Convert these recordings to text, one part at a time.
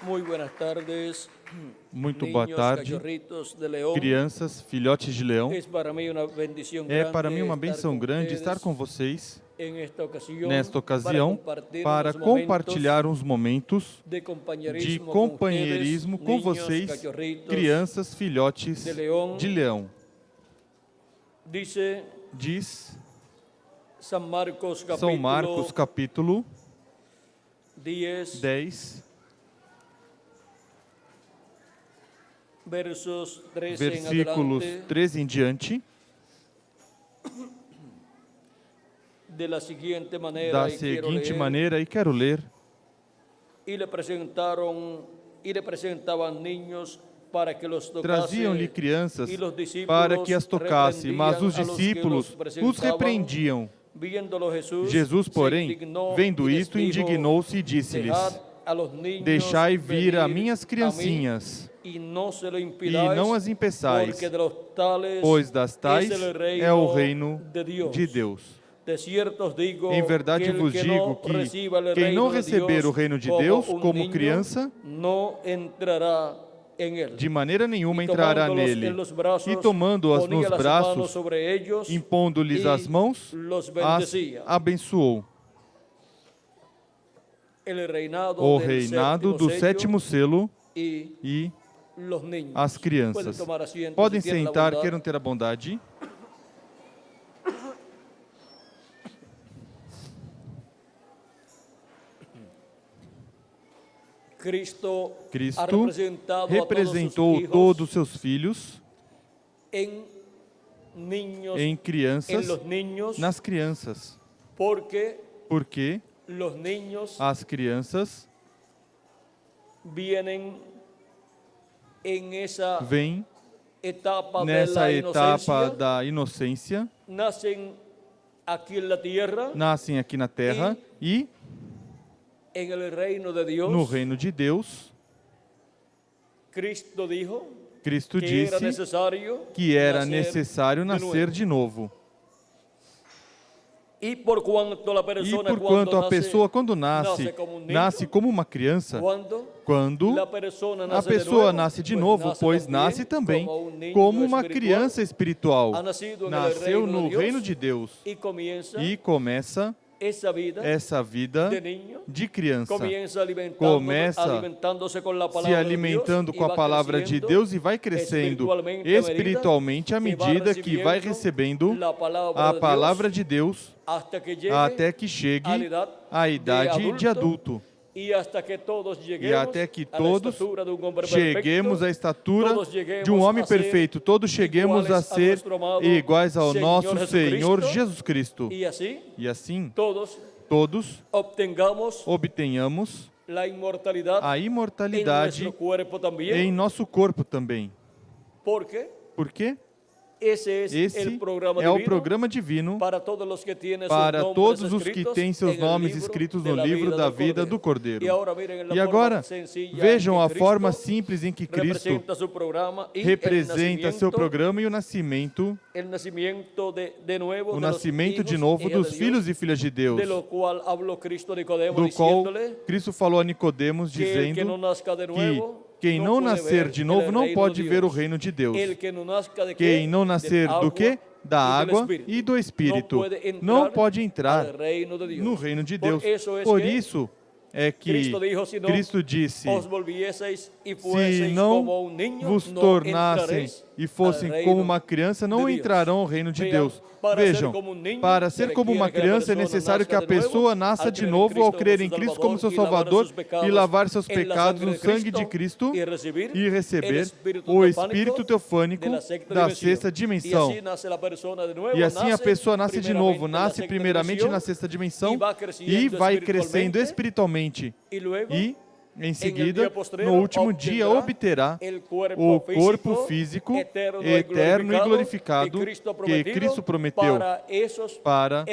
Muy buenas tardes, Muito boa niños, tarde, cachorritos de león. crianças, filhotes de leão. Es para mí una bendición É grande para mim uma estar benção con grande ustedes estar com vocês nesta ocasião para compartilhar uns momentos de de companheirismo companheirismo com niños, vocês, cachorritos crianças, filhotes de leão. de leão. Diz Diz São Marcos São Marcos capítulo 10, 10, versos 13 en versículos adelante, 13 em diante, da seguinte maneira, da seguinte maneira, e quero ler. E lhe apresentavam ninhos para que los tocasse. Traziam-lhe crianças e los discípulos para que as tocasse, mas os repreendiam a los que discípulos los os presentavam. repreendiam. Viéndolo Jesus, se porém, indignou vendo e isto, lhes dijo: indignou-se e disse-lhes: "Dejad a los niños Deixai vir a venir minhas a mim, criancinhas, e não se lo e impidais, não as impeçais, porque de los tales pois das tais é o reino de Deus. De cierto os digo Em verdade que el vos que digo não que reciba el quem não reino de receber Dios o reino de Deus como niño, criança, não entrará em ele. de maneira nenhuma E entrará tomando-los nele. en los brazos, E tomando-as ponia nos las braços, manos sobre ellos, impondo-lhes e as mãos, los as bendecía. abençoou. El reinado O del reinado do sétimo selo e e los niños. as crianças. Pueden tomar asiento, Podem si tienen la sentar, bondad. queiram ter a bondade. Cristo Cristo ha representado representou a todos todos os seus filhos em niños, em en crianças, los niños, nas crianças, porque porque los niños as crianças vienen en esa vêm etapa de nessa la etapa inocencia, da inocência, nacen aquí en la tierra, nascem aqui na terra e en el reino de Dios. no reino de Deus. Cristo dijo Cristo que era disse necessário que era nacer necessário de nascer de novo. E por quanto a E pessoa porquanto a pessoa, quando nasce, nasce como uma criança, quando a pessoa nasce de novo, pois nasce também como uma criança espiritual. Nasceu no reino de Deus e começa essa vida de criança. Começa se alimentando com a palavra de Deus e vai crescendo espiritualmente à medida que vai recebendo a palavra de Deus até que chegue à idade de adulto. E até que todos cheguemos à estatura de um homem perfeito, todos cheguemos a ser iguais ao nosso Senhor Jesus Cristo. E assim, todos obtenhamos a imortalidade em nosso corpo também. Por quê? Esse é o programa divino para todos os que têm seus nomes escritos no livro da vida do Cordeiro. E agora, vejam a forma simples em que Cristo representa seu programa e o nascimento de novo dos filhos e filhas de Deus, do qual Cristo falou a Nicodemos, dizendo que quem não nascer de novo não pode ver o reino de Deus. Quem não nascer do quê? Da água e do Espírito não pode entrar no reino de Deus. Por isso é que Cristo disse: se não vos tornassem e fossem como uma criança, não entrarão no reino de Deus. Vejam, para ser como uma criança é necessário que a pessoa nasça de novo ao crer em Cristo como seu Salvador e lavar seus pecados no sangue de Cristo e receber o Espírito teofânico da sexta dimensão. E assim a pessoa nasce de novo, nasce primeiramente na sexta dimensão e vai crescendo espiritualmente. E em seguida, no último dia, obterá o corpo físico eterno e glorificado que Cristo prometeu para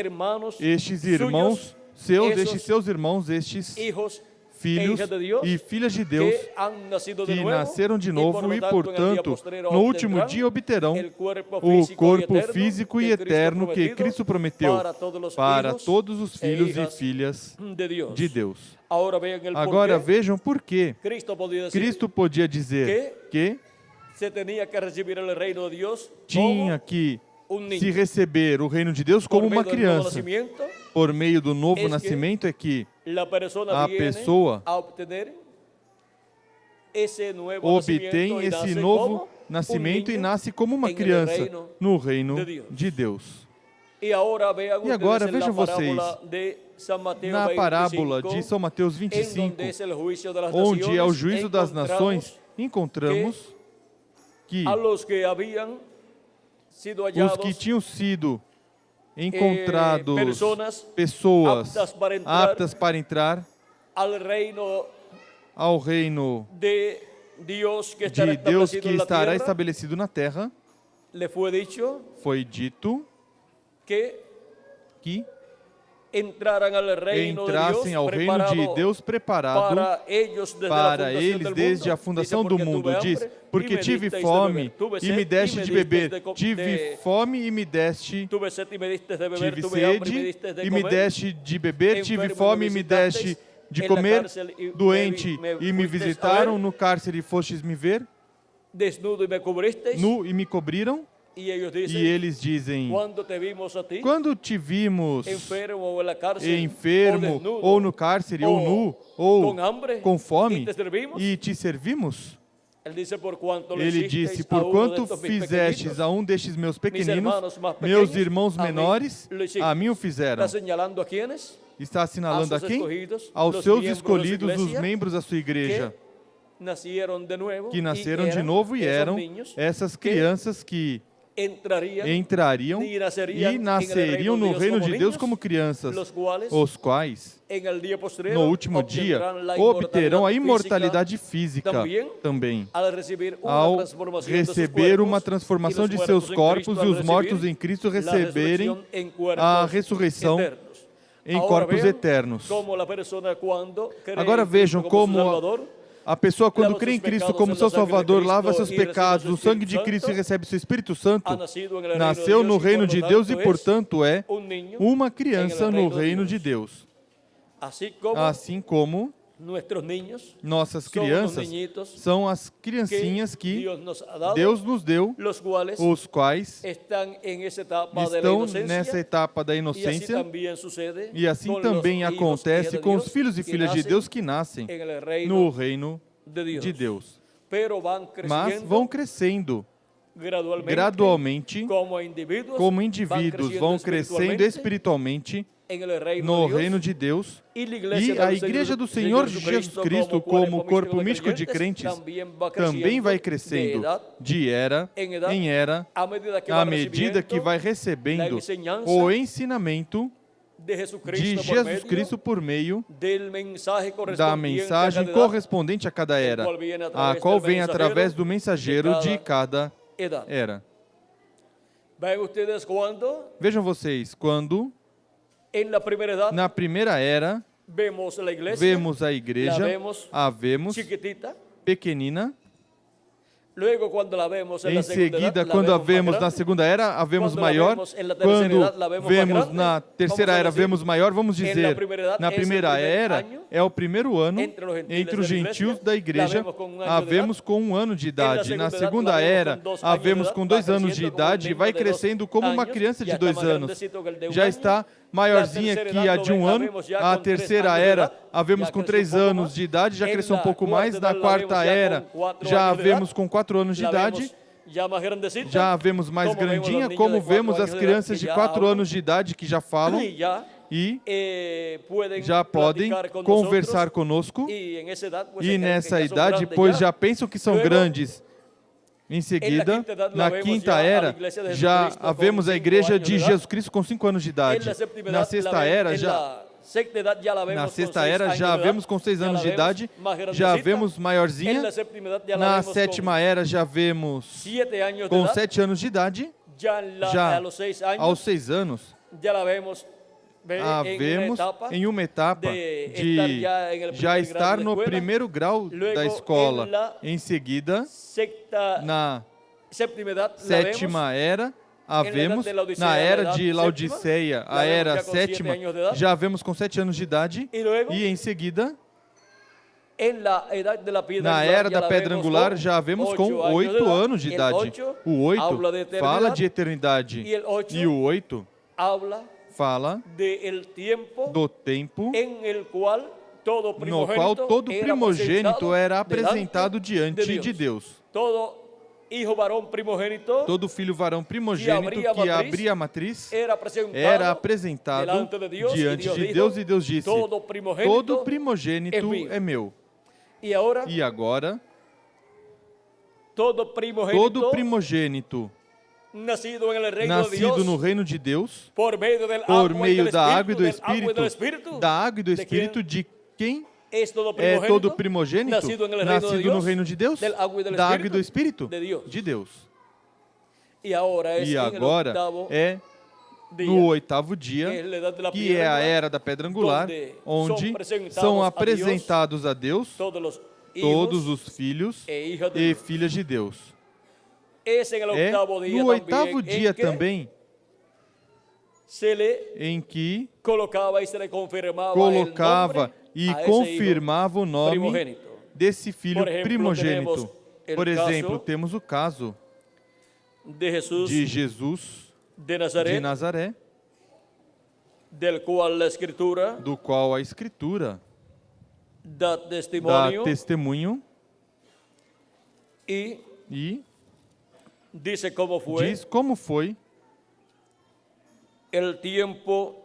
estes irmãos seus, estes filhos e filhas de Deus que nasceram de novo e, portanto, no último dia obterão o corpo físico e eterno que Cristo prometeu para todos os filhos e filhas de Deus. Agora vejam por que Cristo podia dizer que tinha que se receber o reino de Deus como uma criança. Por meio do novo nascimento é que a pessoa obtém esse novo nascimento e nasce como uma criança no reino de Deus. E agora vejam vocês, na parábola de São Mateus 25, onde é o juízo das nações, encontramos que os que tinham sido encontrados pessoas aptas para entrar ao reino de Deus que estará estabelecido na terra, foi dito que entrassem ao reino de Deus preparado para eles desde a fundação do mundo. Diz, porque tive fome e me deste de beber, tive fome e me deste, tive sede e me deste de beber, tive fome e me deste de comer, doente e me visitaram, no cárcere fostes me ver, nu e me cobriram. E eles dizem, quando te vimos enfermo, ou no cárcere, ou nu, ou com fome, e te servimos? Ele disse, porquanto fizestes a um destes meus pequeninos, meus irmãos menores, a mim o fizeram. Está assinalando a quem? Aos seus escolhidos, os membros da sua igreja, que nasceram de novo e eram essas crianças que entrariam e nasceriam no reino de Deus como crianças, os quais, no último dia, obterão a imortalidade física também, ao receber uma transformação de seus corpos e os mortos em Cristo receberem a ressurreição em corpos eternos. Agora vejam como a pessoa, quando crê em Cristo como seu Salvador, lava seus pecados, o sangue de Cristo e recebe seu Espírito Santo, nasceu no reino de Deus e, portanto, é uma criança no reino de Deus. Assim como nossas crianças são as criancinhas que Deus nos deu, os quais estão nessa etapa da inocência, e assim também acontece com os filhos e filhas de Deus que nascem no reino de Deus. Mas vão crescendo gradualmente, como indivíduos, vão crescendo espiritualmente no reino de Deus, e a igreja do Senhor Jesus Cristo, como corpo místico de crentes, também vai crescendo de era em era, à medida que vai recebendo o ensinamento de Jesus Cristo por meio da mensagem correspondente a cada era, a qual vem através do mensageiro de cada era. Vejam vocês, quando na primeira era, vemos a igreja, a vemos pequenina. Em seguida, quando a vemos na segunda era, a vemos maior. Quando vemos na terceira era, vemos maior. Vamos dizer, na primeira era, é o primeiro ano entre os gentios da igreja, a vemos com 1 ano de idade. Na segunda era, a vemos com 2 anos de idade e vai crescendo como uma criança de 2 anos. Já está maiorzinha que a de 1 ano. A terceira era, a vemos com 3 anos de idade, já cresceu um pouco mais. Na quarta era, já a vemos com 4 anos de idade, já a vemos mais grandinha, como vemos as crianças de 4 anos de idade que já falam e já podem conversar conosco, e nessa idade, pois já pensam que são grandes. Em seguida, na quinta era, já havemos a igreja de Jesus Cristo com 5 anos de idade. Na sexta era, já havemos com 6 anos de idade, já havemos maiorzinha. Na sétima era, já havemos com 7 anos de idade. Já aos 6 anos, havemos em uma etapa de já estar no primeiro grau da escola. Em seguida, na sétima era, havemos, na era de Laodiceia, a era sétima, já havemos com 7 anos de idade. E em seguida, na era da pedra angular, já havemos com 8 anos de idade. O 8 fala de eternidade. E o 8 fala do tempo no qual todo primogênito era apresentado diante de Deus. Todo filho varão primogênito que abria a matriz era apresentado diante de Deus, e Deus disse: todo primogênito é meu. E agora, todo primogênito nascido no reino de Deus, por meio da água e do Espírito, de quem é todo primogênito nascido no reino de Deus, da água e do Espírito de Deus. E agora é no 8º dia, que é a era da pedra angular, onde são apresentados a Deus todos os filhos e filhas de Deus. É no 8º dia também em que colocava e confirmava o nome desse filho primogênito. Por exemplo, temos o caso de Jesus de Nazaré, do qual a Escritura dá testemunho e diz como foi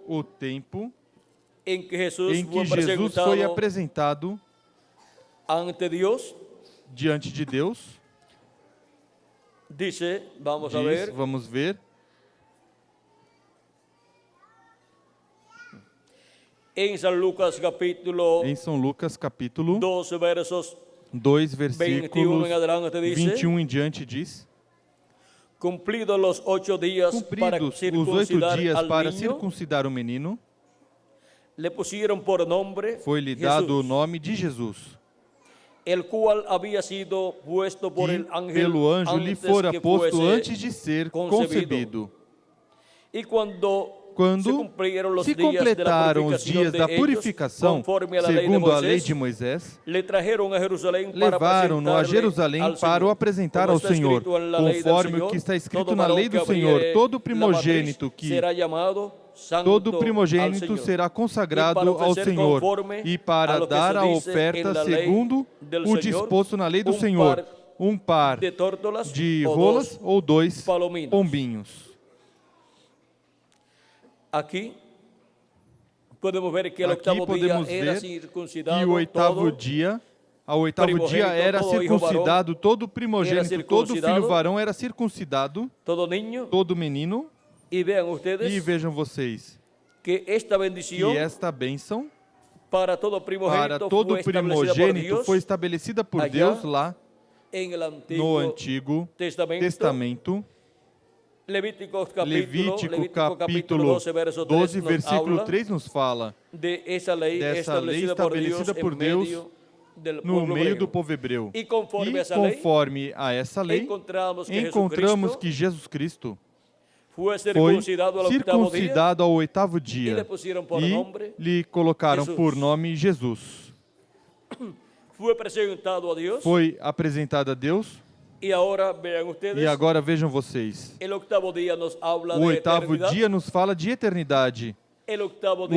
o tempo em que Jesus foi apresentado diante de Deus. Vamos ver. Em São Lucas capítulo 2, versos 2, versículos 21 em diante, diz: Cumpridos os 8 dias para circuncidar o menino, foi-lhe Jesus, dado o nome de Jesus, el cual había sido puesto por el ángel pelo anjo lhe fora posto antes de ser concebido. E quando se completaram os dias da purificação, segundo a lei de Moisés, levaram-no a Jerusalém para o apresentar ao Senhor, conforme o que está escrito na lei do Senhor: todo primogênito será consagrado ao Senhor, e para dar a oferta segundo o disposto na lei do Senhor, um par de rolas ou 2 pombinhos. Aqui podemos ver que o 8º dia era circuncidado todo primogênito, todo filho varão era circuncidado, todo menino. E vejam vocês que esta bênção para todo primogênito foi estabelecida por Deus lá no Antigo Testamento. Levítico capítulo 12, versículo 3 nos fala dessa lei estabelecida por Deus no meio do povo hebreu. E conforme a essa lei, encontramos que Jesus Cristo foi circuncidado ao 8º dia e lhe colocaram por nome Jesus. Foi apresentado a Deus. E agora vejam vocês, o 8º dia nos fala de eternidade. O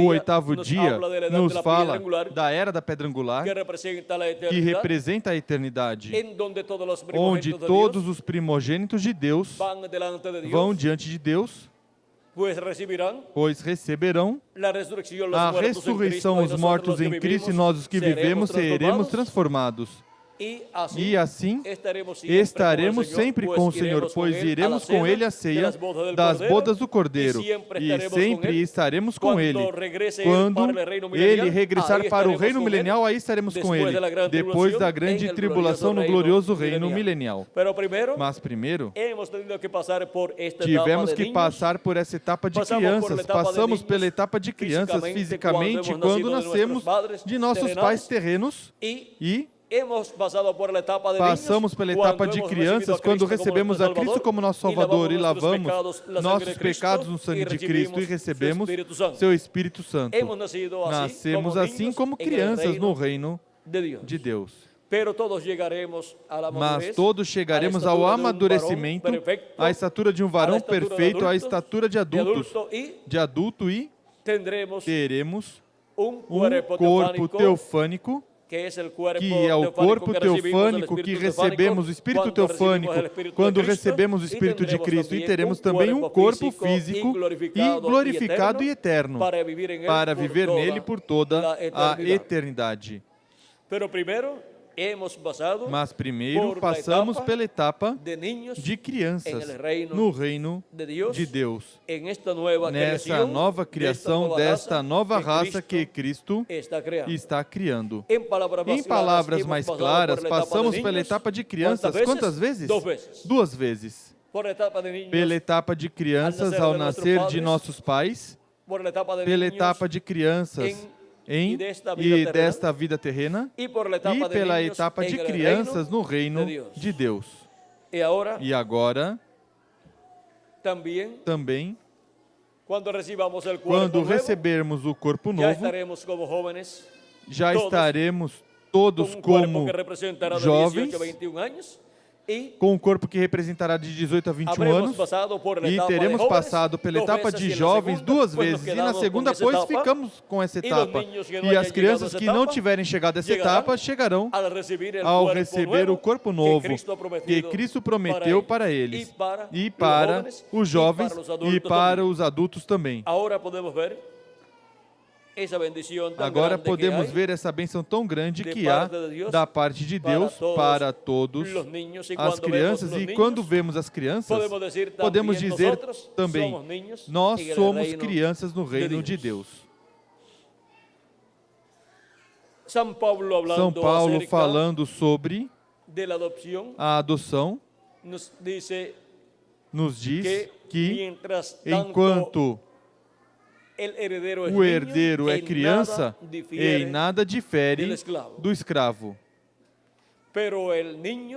8º dia nos fala da era da pedra angular, que representa a eternidade, onde todos os primogênitos de Deus vão diante de Deus, pois receberão a ressurreição. Os mortos em Cristo e nós, os que vivemos, seremos transformados. E assim estaremos sempre com o Senhor, pois iremos com Ele à ceia das bodas do Cordeiro, e sempre estaremos com Ele. Quando Ele regressar para o reino milenial, aí estaremos com Ele, depois da grande tribulação no glorioso reino milenial. Mas primeiro, tivemos que passar por essa etapa de crianças. Passamos pela etapa de crianças fisicamente quando nascemos de nossos pais terrenos e passamos pela etapa de crianças quando recebemos a Cristo como nosso Salvador e lavamos nossos pecados no sangue de Cristo e recebemos seu Espírito Santo. Nascemos assim como crianças no reino de Deus. Mas todos chegaremos ao amadurecimento, à estatura de um varão perfeito, à estatura de adulto e teremos um corpo teofânico, que é o corpo teofânico que recebemos, o Espírito teofânico, quando recebemos o Espírito de Cristo, e teremos também um corpo físico e glorificado e eterno, para viver nele por toda a eternidade. Mas primeiro passamos pela etapa de crianças no reino de Deus, nessa nova criação, desta nova raça que Cristo está criando. Em palavras mais claras, passamos pela etapa de crianças quantas vezes? 2 vezes. Pela etapa de crianças ao nascer de nossos pais, pela etapa de crianças e desta vida terrena, e pela etapa de crianças no reino de Deus. E agora, também, quando recebermos o corpo novo, já estaremos todos como jovens, com um corpo que representará de 18 a 21 anos, e teremos passado pela etapa de jovens 2 vezes, e na segunda, pois, ficamos com essa etapa. E as crianças que não tiverem chegado a essa etapa, chegarão ao receber o corpo novo que Cristo prometeu para eles, e para os jovens, e para os adultos também. Agora podemos ver essa bênção tão grande que há da parte de Deus para todos as crianças. E quando vemos as crianças, podemos dizer também, nós somos crianças no reino de Deus. São Paulo, falando sobre a adoção, nos diz que enquanto o herdeiro é criança, em nada difere do escravo.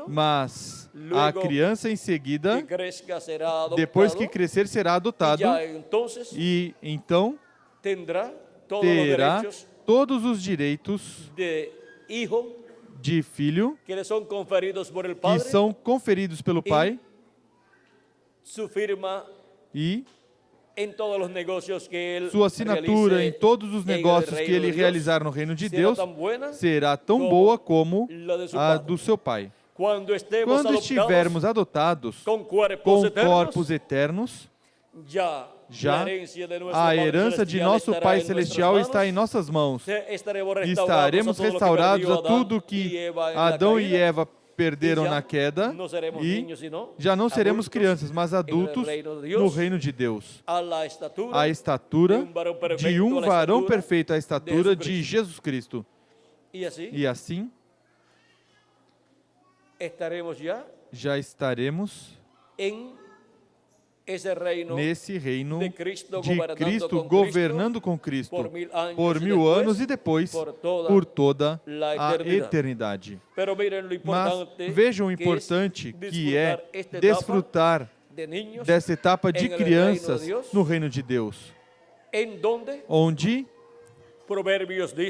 Mas a criança em seguida, depois que crescer, será adotado, e então terá todos os direitos de filho que são conferidos pelo pai, e sua assinatura em todos os negócios que ele realizar no reino de Deus será tão boa como a do seu pai. Quando estivermos adotados com corpos eternos, já a herança de nosso Pai Celestial está em nossas mãos. Estaremos restaurados a tudo que Adão e Eva perderam na queda, e já não seremos crianças, mas adultos no reino de Deus. A estatura de um varão perfeito, a estatura de Jesus Cristo. E assim, já estaremos nesse reino de Cristo, governando com Cristo por 1000 anos e depois por toda a eternidade. Mas vejam o importante que é desfrutar dessa etapa de crianças no reino de Deus, onde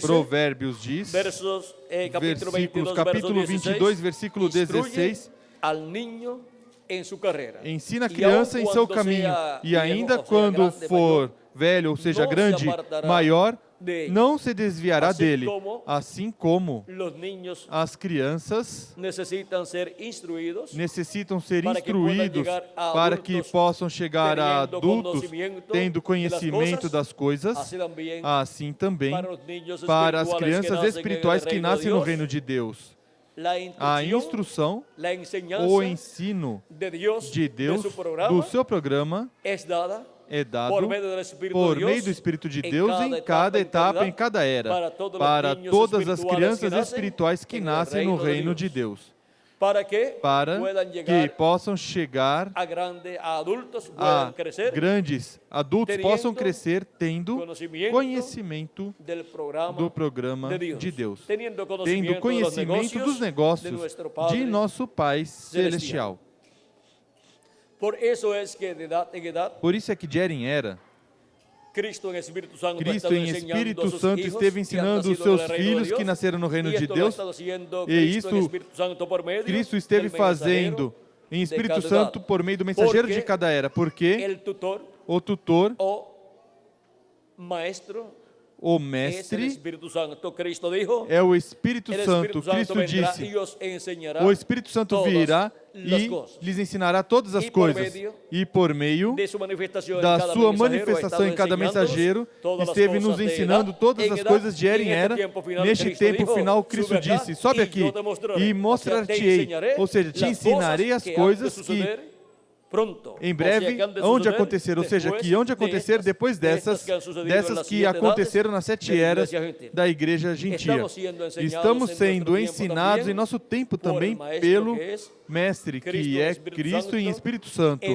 Provérbios diz, versículos, capítulo 22, versículo 16, ensina a criança em seu caminho, e ainda quando for velho, ou seja, grande, maior, não se desviará dele. Assim como as crianças necessitam ser instruídos para que possam chegar a adultos tendo conhecimento das coisas, assim também para as crianças espirituais que nascem no reino de Deus. a instrução, o ensino de Deus, do seu programa, é dado por meio do Espírito de Deus em cada etapa, em cada era, para todas as crianças espirituais que nascem no reino de Deus. Para que possam chegar a grandes adultos, possam crescer tendo conhecimento do programa de Deus, tendo conhecimento dos negócios de nosso Pai Celestial. Por isso é que de era em era, Cristo em Espírito Santo esteve ensinando os seus filhos que nasceram no reino de Deus, e isso Cristo esteve fazendo em Espírito Santo por meio do mensageiro de cada era, porque o tutor, o mestre é o Espírito Santo. Cristo disse: o Espírito Santo virá e lhes ensinará todas as coisas. E por meio da sua manifestação em cada mensageiro, esteve nos ensinando todas as coisas de era em era. Neste tempo final, Cristo disse: sobe aqui e mostrar-te-ei, ou seja, te ensinarei as coisas que em breve onde acontecer, ou seja, que onde acontecer depois dessas que aconteceram nas 7 eras da igreja gentia. Estamos sendo ensinados em nosso tempo também pelo Mestre, que é Cristo em Espírito Santo,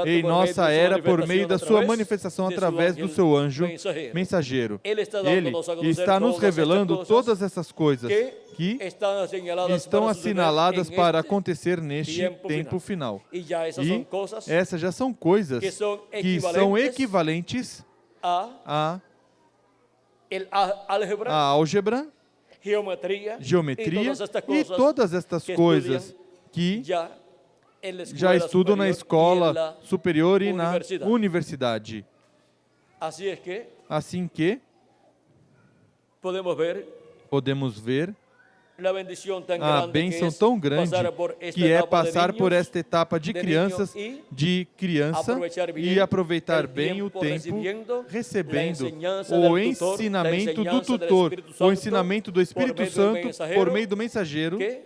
em nossa era por meio da sua manifestação através do seu anjo mensageiro. Ele está nos revelando todas essas coisas que estão assinaladas para acontecer neste tempo final. E essas já são coisas que são equivalentes à álgebra, geometria e todas estas coisas que já estudam na escola superior e na universidade. Assim que podemos ver a bênção tão grande que é passar por esta etapa de criança e aproveitar bem o tempo, recebendo o ensinamento do tutor, o ensinamento do Espírito Santo por meio do mensageiro, que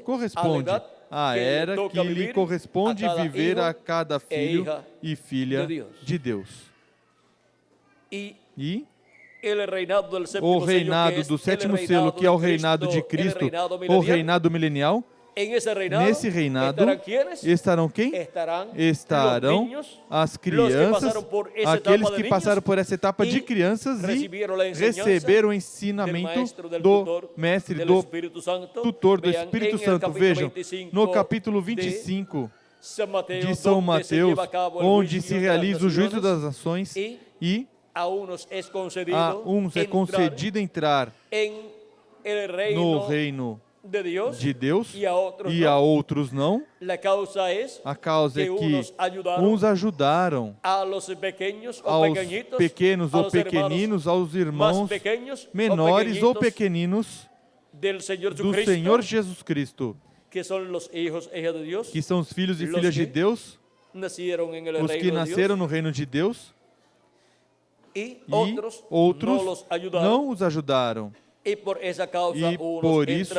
corresponde à era que lhe corresponde viver a cada filho e filha de Deus. E o reinado do sétimo selo, que é o reinado de Cristo, o reinado milenial, nesse reinado estarão quem? Estarão as crianças, aqueles que passaram por essa etapa de crianças e receberam o ensinamento do Mestre, do tutor do Espírito Santo. Vejam, no capítulo 25 de São Mateus, onde se realiza o juízo das nações, e a uns é concedido entrar no reino de Deus e a outros não. A causa é que uns ajudaram aos pequenos ou pequeninos, aos irmãos menores ou pequeninos do Senhor Jesus Cristo, que são os filhos e filhas de Deus, os que nasceram no reino de Deus, e outros não os ajudaram. E por isso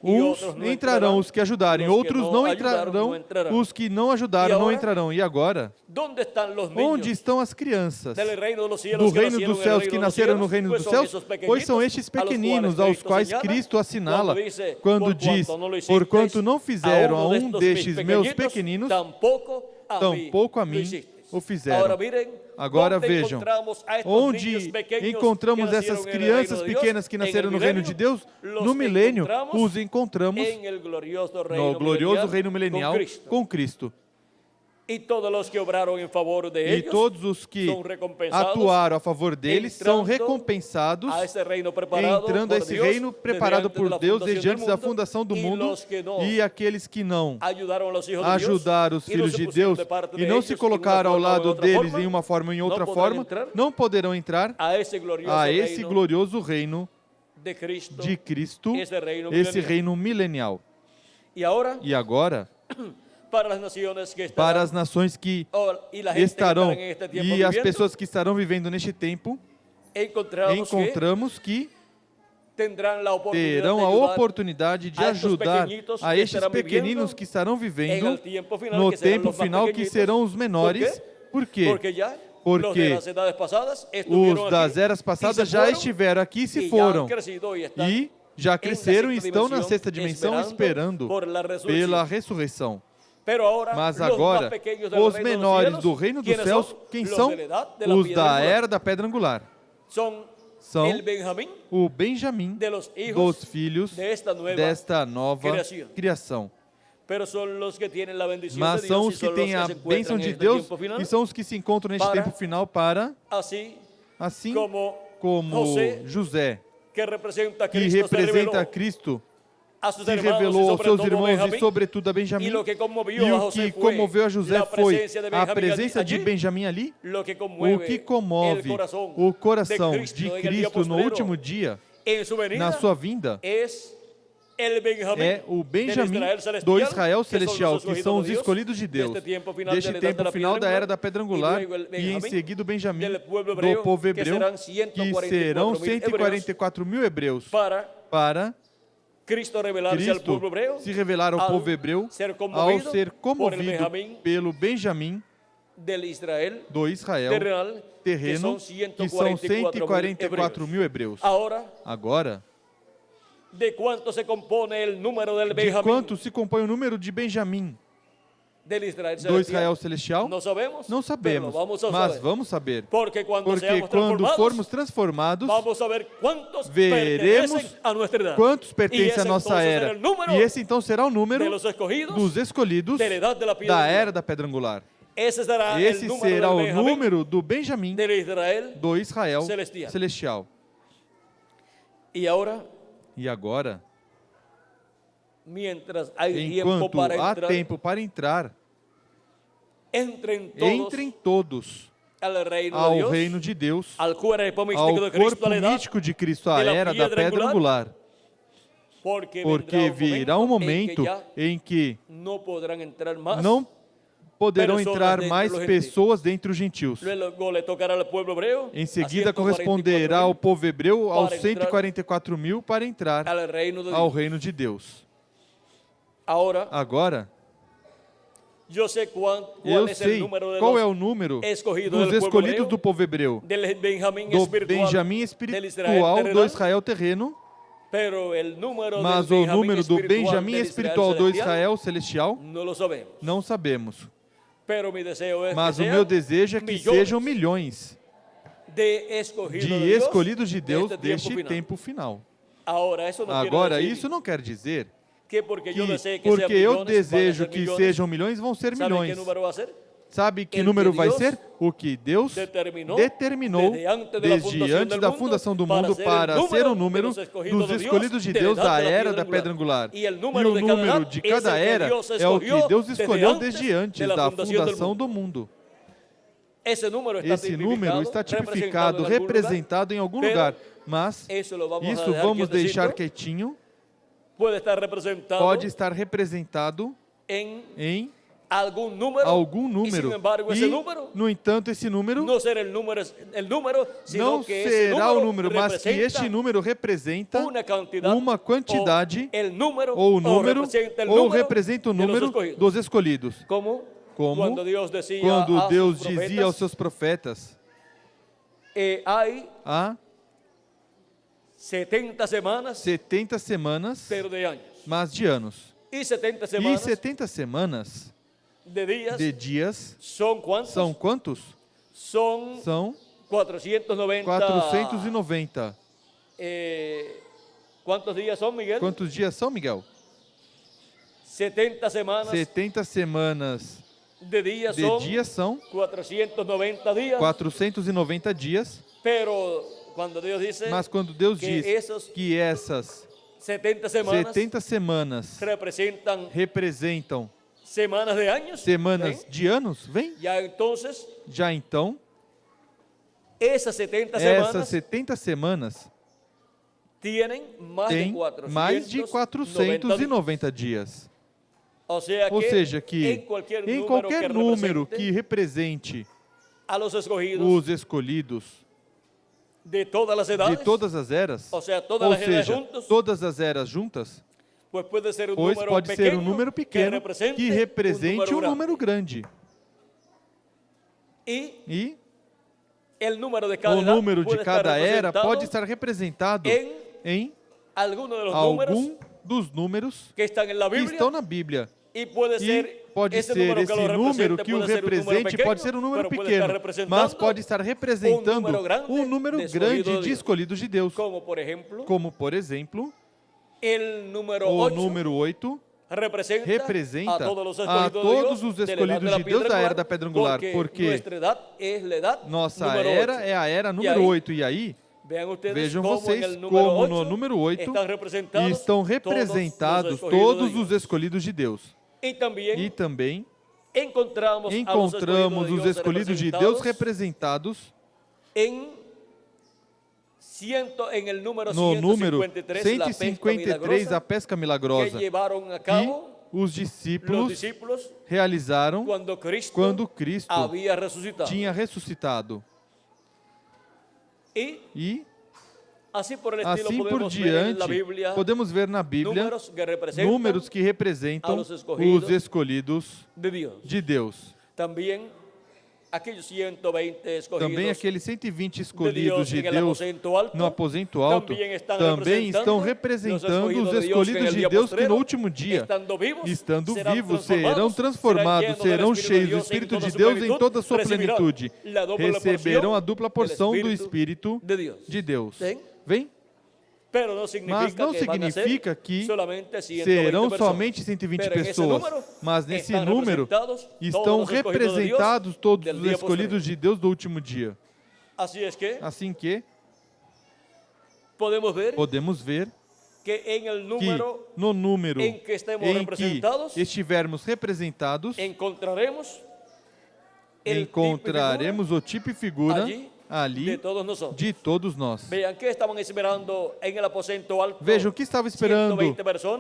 uns entrarão os que ajudarem, outros não entrarão, os que não ajudaram não entrarão. E agora, onde estão as crianças do reino dos céus que nasceram no reino dos céus? Pois são estes pequeninos aos quais Cristo assinala quando diz: porquanto não fizeram a um destes meus pequeninos, tampouco a mim o fizeram. Agora vejam, onde encontramos essas crianças pequenas que nasceram no reino de Deus? No milênio, os encontramos no glorioso reino milenial com Cristo. E todos os que atuaram a favor deles são recompensados, entrando a esse reino preparado por Deus desde antes da fundação do mundo. E aqueles que não ajudaram os filhos de Deus e não se colocaram ao lado deles em uma forma ou em outra forma, não poderão entrar a esse glorioso reino de Cristo, esse reino milenial. E agora, para as nações que estarão e as pessoas que estarão vivendo neste tempo, encontramos que terão a oportunidade de ajudar a estes pequeninos que estarão vivendo no tempo final, que serão os menores. Por quê? Porque os das eras passadas já estiveram aqui e se foram. E já cresceram e estão na sexta dimensão esperando pela ressurreição. Mas agora, os menores do reino dos céus, quem são? Os da era da pedra angular. São o Benjamim dos filhos desta nova criação. Mas são os que têm a bênção de Deus e são os que se encontram neste tempo final para, assim como José, que representa Cristo, se revelou aos seus irmãos e sobretudo a Benjamim, e o que comoveu a José foi a presença de Benjamim ali. O que comove o coração de Cristo no último dia, na sua vinda, é o Benjamim do Israel celestial, que são os escolhidos de Deus, deste tempo final da era da pedra angular, e em seguida o Benjamim do povo hebreu, que serão 144 mil hebreus, para Cristo se revelar ao povo hebreu ao ser comovido pelo Benjamim do Israel terreno, que são 144 mil hebreus. Agora, de quanto se compõe o número de Benjamim do Israel celestial? Não sabemos, mas vamos saber. Porque quando formos transformados, veremos quantos pertencem à nossa era. E esse então será o número dos escolhidos da era da pedra angular. Esse será o número do Benjamim do Israel celestial. E agora, enquanto há tempo para entrar, entrem todos ao reino de Deus, ao corpo místico de Cristo, a era da pedra angular. Porque virá um momento em que não poderão entrar mais pessoas dentre os gentios. Em seguida corresponderá ao povo hebreu aos 144 mil para entrar ao reino de Deus. Agora, eu sei qual é o número dos escolhidos do povo hebreu, do Benjamim espiritual do Israel terreno, mas o número do Benjamim espiritual do Israel celestial, não sabemos. Mas o meu desejo é que sejam milhões de escolhidos de Deus deste tempo final. Agora, isso não quer dizer que porque eu desejo que sejam milhões, vão ser milhões. Sabe que número vai ser? O que Deus determinou desde antes da fundação do mundo para ser o número dos escolhidos de Deus da era da pedra angular. E o número de cada era é o que Deus escolheu desde antes da fundação do mundo. Esse número está tipificado, representado em algum lugar, mas isso vamos deixar quietinho. Pode estar representado em algum número, e, no entanto, esse número não será o número, mas que este número representa uma quantidade, ou o número, ou representa o número dos escolhidos. Como quando Deus dizia aos seus profetas, há 70 semanas, mas de anos. E 70 semanas de dias são quantos? São 490. Quantos dias são, Miguel? 70 semanas de dias são 490 dias. Mas quando Deus diz que essas 70 semanas representam semanas de anos, vem? Já então, essas 70 semanas têm mais de 490 dias. Ou seja, que em qualquer número que represente os escolhidos de todas as eras, ou seja, todas as eras juntas, pois pode ser um número pequeno que represente um número grande. E o número de cada era pode estar representado em algum dos números que estão na Bíblia. E pode ser esse número que o represente, pode ser um número pequeno, mas pode estar representando um número grande de escolhidos de Deus. Como, por exemplo, o número 8 representa a todos os escolhidos de Deus da era da pedra angular, porque nossa era é a era número 8, e aí vejam vocês como no número 8 estão representados todos os escolhidos de Deus. E também encontramos os escolhidos de Deus representados no número 153, a pesca milagrosa, que os discípulos realizaram quando Cristo tinha ressuscitado. E assim por diante, podemos ver na Bíblia números que representam os escolhidos de Deus. Também aqueles 120 escolhidos de Deus no aposento alto também estão representando os escolhidos de Deus que no último dia, estando vivos, serão transformados, serão cheios do Espírito de Deus em toda a sua plenitude. Receberão a dupla porção do Espírito de Deus. Vem? Mas não significa que serão somente 120 pessoas, mas nesse número estão representados todos os escolhidos de Deus do último dia. Assim que podemos ver que no número em que estivermos representados, encontraremos o tipo e figura ali de todos nós. Vejam, o que estava esperando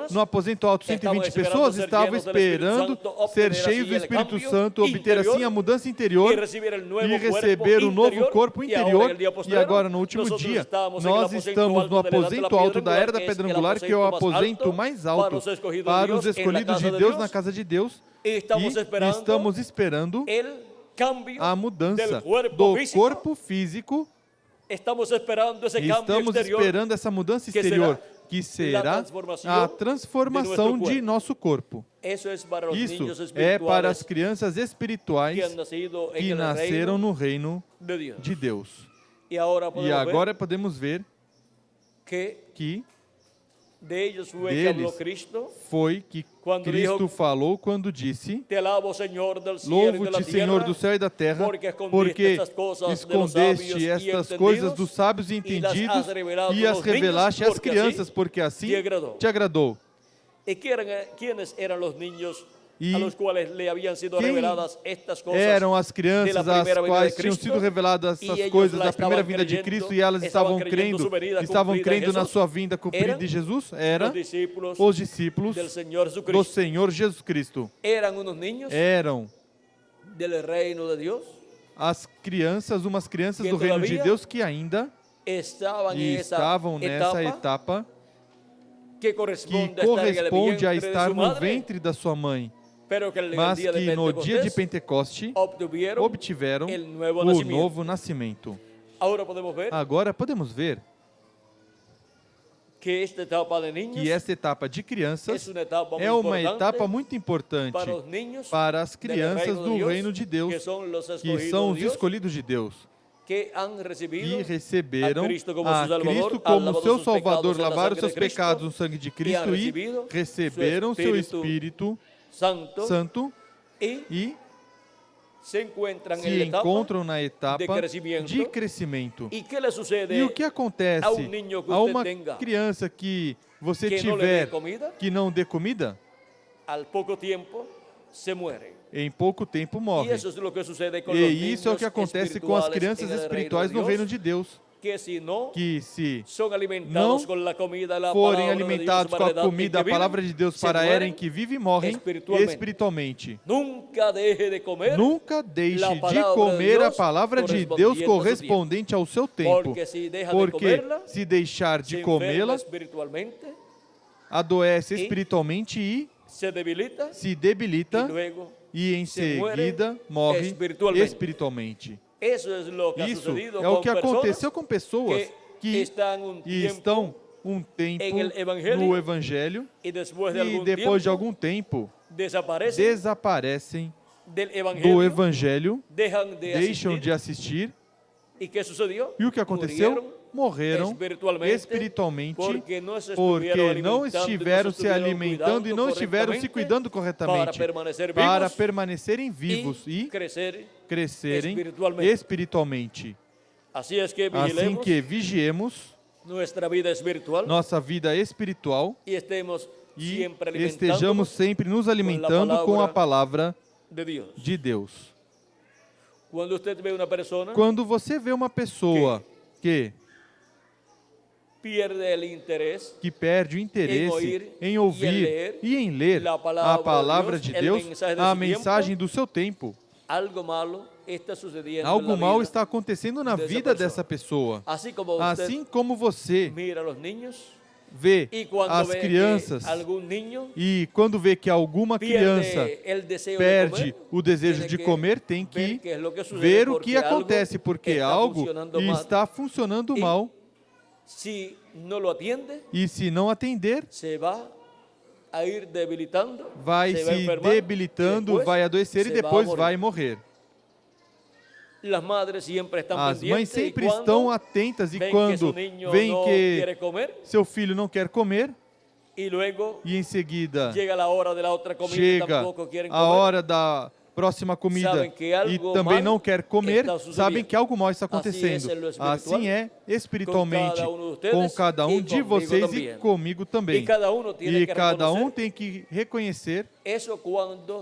no aposento alto 120 pessoas? Estavam esperando ser cheios do Espírito Santo, obter assim a mudança interior e receber o novo corpo interior. E agora, no último dia, nós estamos no aposento alto da era da pedra angular, que é o aposento mais alto para os escolhidos de Deus na casa de Deus. E estamos esperando a mudança do corpo físico. Estamos esperando essa mudança exterior, que será a transformação de nosso corpo. Isso é para as crianças espirituais que nasceram no reino de Deus. E agora podemos ver que deles foi que Cristo falou quando disse: louvo-te, Senhor do céu e da terra, porque escondeste estas coisas dos sábios e entendidos e as revelaste às crianças, porque assim te agradou. E eram as crianças às quais tinham sido reveladas essas coisas da primeira vinda de Cristo, e elas estavam crendo na sua vinda cumprida de Jesus? Eram os discípulos do Senhor Jesus Cristo. Eram as crianças, umas crianças do reino de Deus que ainda estavam nessa etapa que corresponde a estar no ventre da sua mãe, mas que no dia de Pentecoste obtiveram o novo nascimento. Agora podemos ver que esta etapa de crianças é uma etapa muito importante para as crianças do reino de Deus, que são os escolhidos de Deus, que receberam a Cristo como seu Salvador, lavaram seus pecados no sangue de Cristo e receberam seu Espírito Santo e se encontram na etapa de crescimento. E o que acontece a uma criança que você tiver que não dê comida? Em pouco tempo morre. E isso é o que acontece com as crianças espirituais no reino de Deus. que se não forem alimentados com a comida, a palavra de Deus para a era em que vive e morrem espiritualmente. Nunca deixe de comer a palavra de Deus correspondente ao seu tempo, porque se deixar de comê-la, adoece espiritualmente e se debilita e em seguida morre espiritualmente. Isso é o que aconteceu com pessoas que estão um tempo no Evangelho e depois de algum tempo desaparecem do Evangelho, deixam de assistir. E o que aconteceu? Morreram espiritualmente porque não estiveram se alimentando e não estiveram se cuidando corretamente para permanecerem vivos e crescerem espiritualmente. Assim que vigiemos nossa vida espiritual e estejamos sempre nos alimentando com a palavra de Deus. Quando você vê uma pessoa que perde o interesse em ouvir e em ler a palavra de Deus, a mensagem do seu tempo, algo mal está acontecendo na vida dessa pessoa. Assim como você vê as crianças e quando vê que alguma criança perde o desejo de comer, tem que ver o que acontece, porque algo está funcionando mal. E se não atender, vai se debilitando, vai adoecer e depois vai morrer. As mães sempre estão atentas e quando veem que seu filho não quer comer, e em seguida chega a hora da próxima comida e também não quer comer, sabem que algo mal está acontecendo. Assim é espiritualmente com cada um de vocês e comigo também. E cada um tem que reconhecer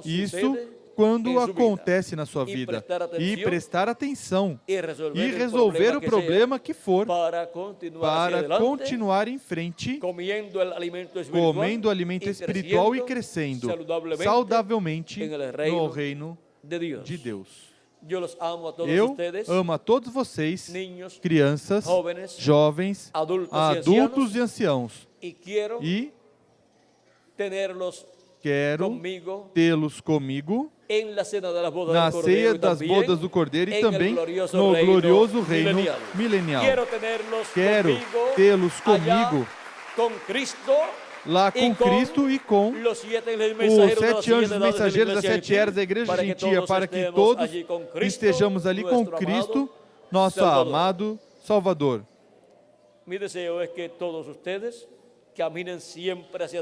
isso quando acontece na sua vida e prestar atenção e resolver o problema que for para continuar em frente comendo alimento espiritual e crescendo saudavelmente no reino de Deus. Eu amo a todos vocês, crianças, jovens, adultos e anciãos, e quero tê-los comigo na ceia das bodas do Cordeiro e também no glorioso reino milenial. Quero tê-los comigo lá com Cristo e com os 7 anjos mensageiros das 7 eras da igreja gentia, para que todos estejamos ali com Cristo, nosso amado Salvador.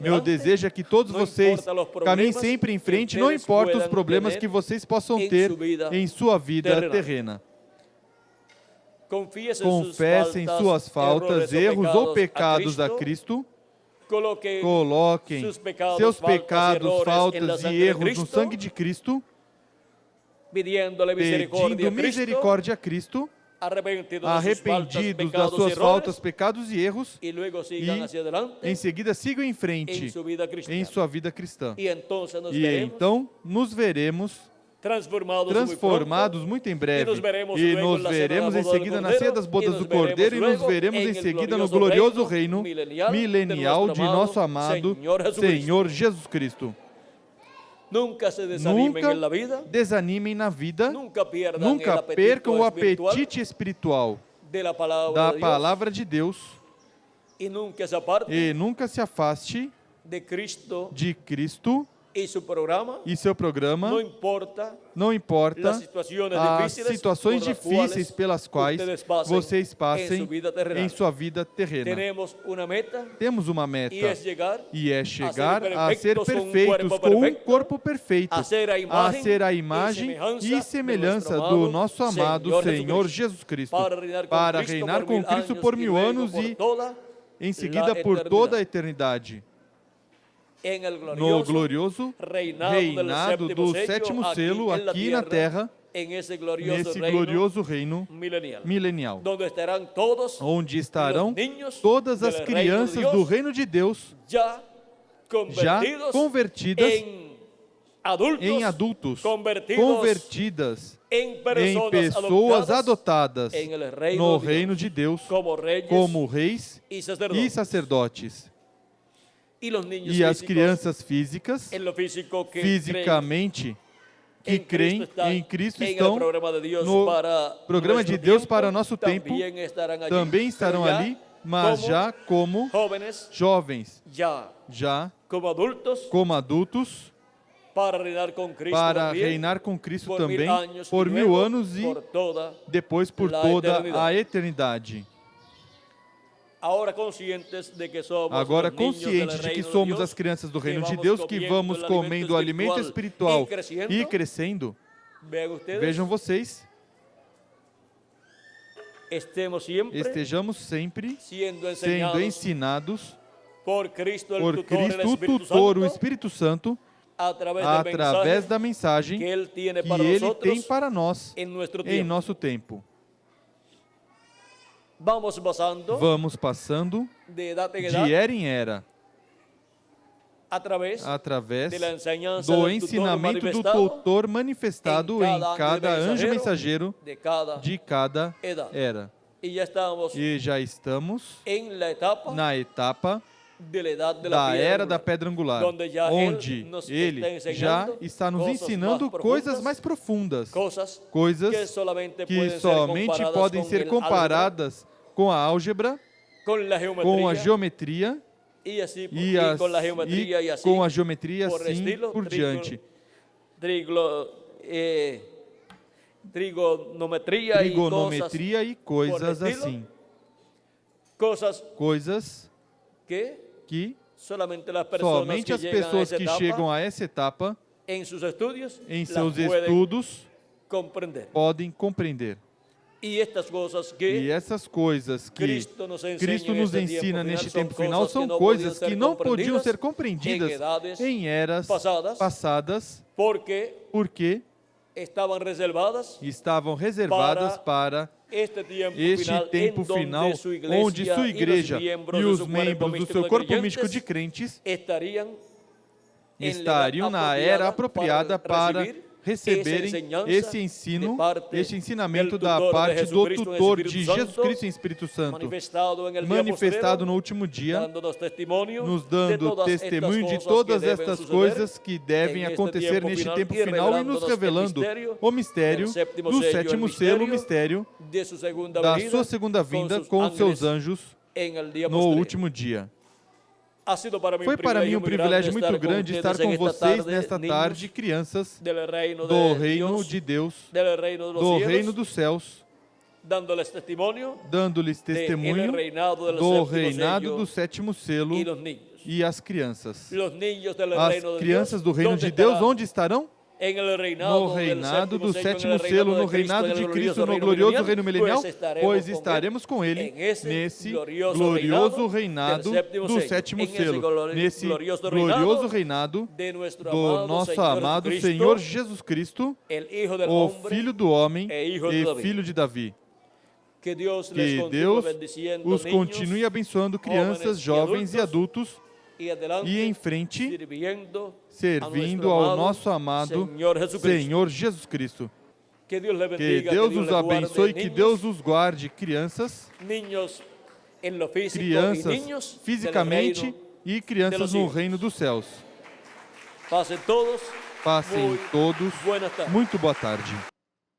Meu desejo é que todos vocês caminhem sempre em frente, não importa os problemas que vocês possam ter em sua vida terrena. Confessem suas faltas, erros ou pecados a Cristo. Coloquem seus pecados, faltas e erros no sangue de Cristo, pedindo misericórdia a Cristo, arrependidos das suas faltas, pecados e erros, e em seguida sigam em frente em sua vida cristã. E então nos veremos transformados muito em breve, e nos veremos em seguida na ceia das bodas do Cordeiro, e nos veremos em seguida no glorioso reino milenial de nosso amado Senhor Jesus Cristo. Nunca desanimem na vida, nunca percam o apetite espiritual da palavra de Deus e nunca se afaste de Cristo e seu programa, não importa as situações difíceis pelas quais vocês passem em sua vida terrena. Temos uma meta, e é chegar a ser perfeitos, com um corpo perfeito, a ser a imagem e semelhança do nosso amado Senhor Jesus Cristo, para reinar com Cristo por 1000 anos e em seguida por toda a eternidade. No glorioso reinado do 7º selo aqui na terra, nesse glorioso reino milenial, onde estarão todas as crianças do reino de Deus já convertidas em adultos, convertidas em pessoas adotadas no reino de Deus como reis e sacerdotes. E as crianças físicas, fisicamente, que creem em Cristo estão no programa de Deus para o nosso tempo, também estarão ali, mas já como jovens, já como adultos, para reinar com Cristo também por 1000 anos e depois por toda a eternidade. Agora conscientes de que somos as crianças do reino de Deus, que vamos comendo alimento espiritual e crescendo, vejam vocês, estejamos sempre sendo ensinados por Cristo, o tutor, o Espírito Santo, através da mensagem que Ele tem para nós em nosso tempo. Vamos passando de era em era, através do ensinamento do doutor manifestado em cada anjo mensageiro de cada era. E já estamos na etapa da era da pedra angular, onde Ele já está nos ensinando coisas mais profundas, coisas que somente podem ser comparadas com a álgebra, com a geometria e com a geometria assim por diante. Trigonometria e coisas assim. Coisas que somente as pessoas que chegam a essa etapa em seus estudos podem compreender. E essas coisas que Cristo nos ensina neste tempo final são coisas que não podiam ser compreendidas em eras passadas, porque estavam reservadas para este tempo final, onde sua igreja e os membros do seu corpo místico de crentes estariam na era apropriada para receberem esse ensinamento da parte do tutor de Jesus Cristo em Espírito Santo, manifestado no último dia, nos dando testemunho de todas estas coisas que devem acontecer neste tempo final e nos revelando o mistério do sétimo selo, o mistério da sua segunda vinda com seus anjos no último dia. Foi para mim um privilégio muito grande estar com vocês nesta tarde, crianças do reino de Deus, do reino dos céus, dando-lhes testemunho do reinado do sétimo selo e as crianças. As crianças do reino de Deus, onde estarão? No reinado do sétimo selo, no reinado de Cristo, no glorioso reino milenial, pois estaremos com Ele nesse glorioso reinado do sétimo selo, nesse glorioso reinado do nosso amado Senhor Jesus Cristo, o Filho do Homem e Filho de Davi. Que Deus os continue abençoando, crianças, jovens e adultos, e em frente, servindo ao nosso amado Senhor Jesus Cristo. Que Deus os abençoe, que Deus os guarde, crianças fisicamente e crianças no reino dos céus. Passem todos, muito boa tarde.